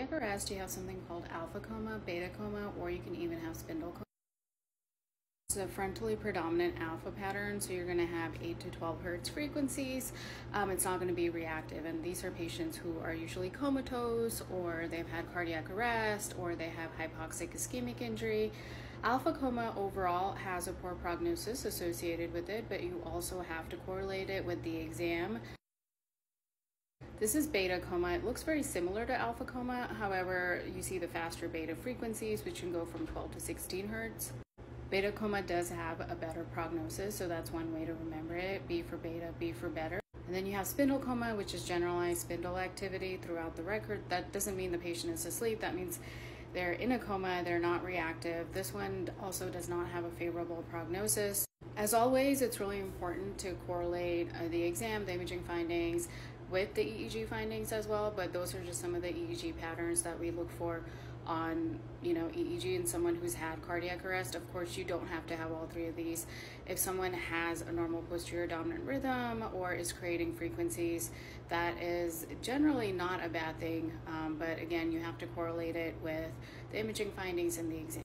cardiac arrest, you have something called alpha coma, beta coma, or you can even have spindle coma. It's a frontally predominant alpha pattern, so you're going to have 8 to 12 hertz frequencies. It's not going to be reactive, and these are patients who are usually comatose, or they've had cardiac arrest, or they have hypoxic ischemic injury. Alpha coma overall has a poor prognosis associated with it, but you also have to correlate it with the exam. This is beta coma. It looks very similar to alpha coma. However, you see the faster beta frequencies, which can go from 12 to 16 hertz. Beta coma does have a better prognosis, so that's one way to remember it. B for beta, B for better. And then you have spindle coma, which is generalized spindle activity throughout the record. That doesn't mean the patient is asleep. That means they're in a coma, they're not reactive. This one also does not have a favorable prognosis. As always, it's really important to correlate the exam, the imaging findings, with the EEG findings as well, but those are just some of the EEG patterns that we look for on EEG in someone who's had cardiac arrest. Of course, you don't have to have all three of these. If someone has a normal posterior dominant rhythm or is creating frequencies, that is generally not a bad thing, but again, you have to correlate it with the imaging findings and the exam.